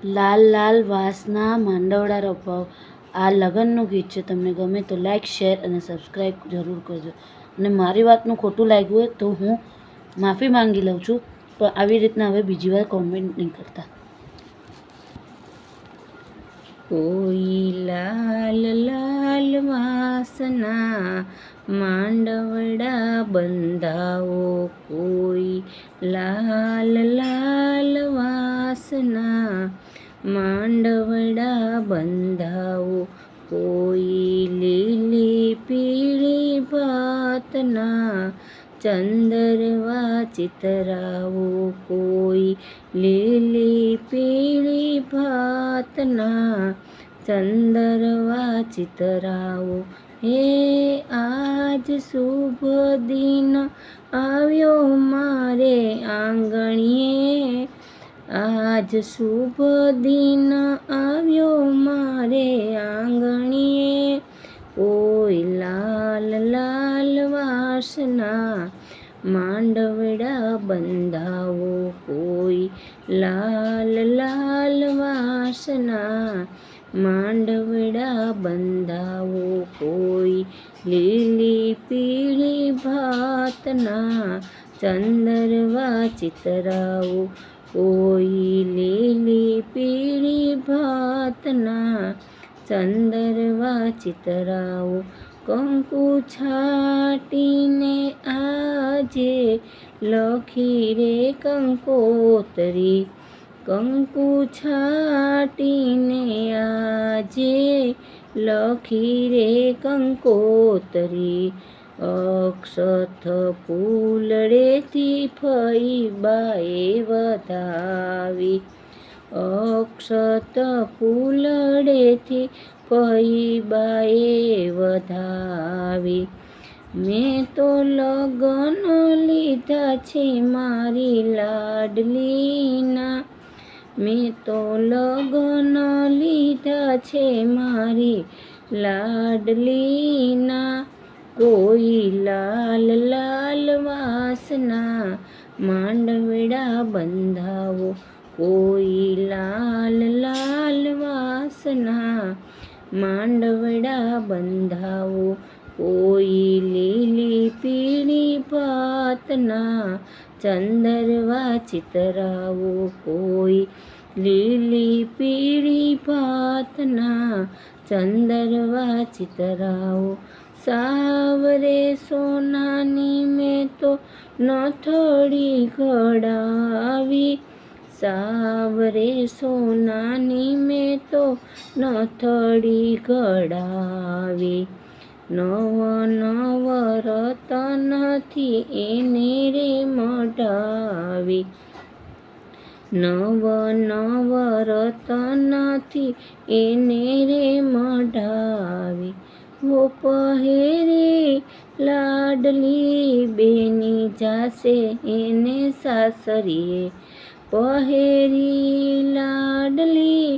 લાલ લાલ વાસના માંડવડા રપાવ. આ લગ્નનું ગીત છે. તમને ગમે તો લાઈક, શેર અને સબસ્ક્રાઈબ જરૂર કરજો. અને મારી વાતનું ખોટું લાગ્યું હોય તો હું માફી માંગી લઉં છું, પણ આવી રીતના હવે બીજી વાર કોમેન્ટ નહીં કરતા. કોઈ લાલ લાલ વાસના માંડવડા બંધાવો, કોઈ લાલ લાલ વાસના માંડવડા બંધાવો, કોઈ લીલી પીળી ભાતના ચંદરવા ચિતરાવો, કોઈ લીલી પીળી ભાતના ચંદરવા ચિતરાવો. હે આજ શુભ દિન આવ્યો મારે આંગણીએ, આજ શુભ દિન આવ્યો મારે આંગણીએ, કોઈ લાલ લાલ વાસના માંડવડા બંધાવો, કોઈ લાલ લાલ વાસના માંડવડા બંધાવો, કોઈ લીલી પીળી ભાતના ચંદરવા ચિતરાવો, કોઈ લીલી પીળી ભાતના ચંદરવા ચિતરાવો. કંકુ છાટીને આજે લખી રે કંકોતરી, કંકુ છાટીને આજે લખી રે કંકોતરી, અક્ષત ફૂલડેથી ફઈબાએ વધાવી, અક્ષત ફૂલડેથી ફઈબાએ વધાવી. મેં તો લગન લીધા છે મારી લાડલીના, મેં તો લગન લીધા છે મારી લાડલીના, કોઈ લાલ લાલ વાસના માંડવડા બંધાવો, કોઈ લાલ લાલ વાસના માંડવડા બંધાવો, કોઈ લીલી પીળી ભાતના ચંદરવા ચિતરાવો, કોઈ લીલી પીળી ભાતના ચંદરવા ચિતરાવો. સાવરે સોનાની મેં તો નથડી ઘડાવી, સાવરે સોનાની મેં તો નથડી ઘડાવી, નવ નવ રતનથી એને રે મઢાવી, નવ નવ રતનથી એને રે મઢાવી. હો પહેરી લાડલી બેની જાશે એને સાસરીએ, પહેરી લાડલી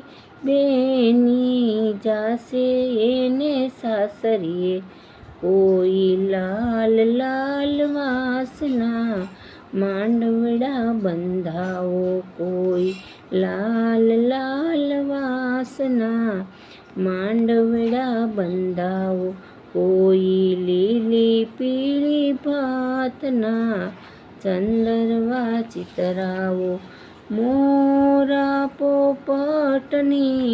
બેની જાશે એને સાસરીએ, કોઈ લાલ લાલ વાસના માંડવડા બંધાવો, કોઈ લાલ લાલ વાસના માંડવડા બંધાવો, કોઈ લીલી પીળી ભાતના ચંદરવા ચિતરાવો. મોરા પોપટની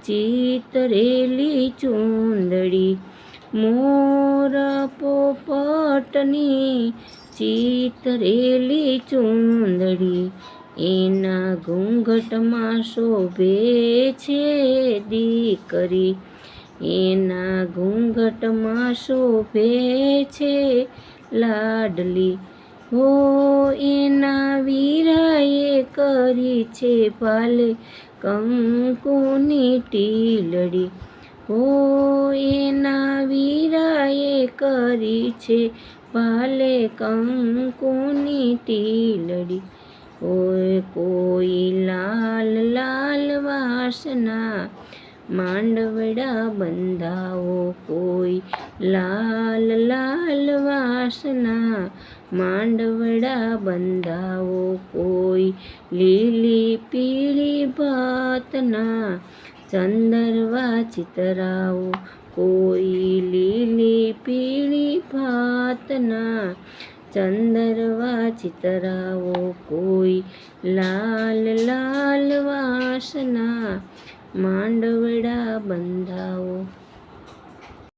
ચિતરેલી ચૂંદડી, મોરા પોપટની ચિતરેલી ચૂંદડી, એના ઘૂંઘટમાં શોભે છે દીકરી, એના ઘૂંઘટમાં શોભે છે લાડલી, હો એના વીરાએ કરી છે ભાલે કંકુની ટીલડી, હો એના વીરાએ કરી છે ભાલે કંકુની ટીલડી, ઓય કોઈ લાલ લાલ વાસના માંડવડા બંધાવો, કોઈ લાલ લાલ વાસના માંડવડા બંધાવો, કોઈ લીલી પીળી ભાતના ચંદરવા ચિતરાવો, કોઈ લીલી પીળી ભાતના ચંદરવા ચિતરાવો, કોઈ લાલ લાલ વાસના માંડવડા બંધાવો.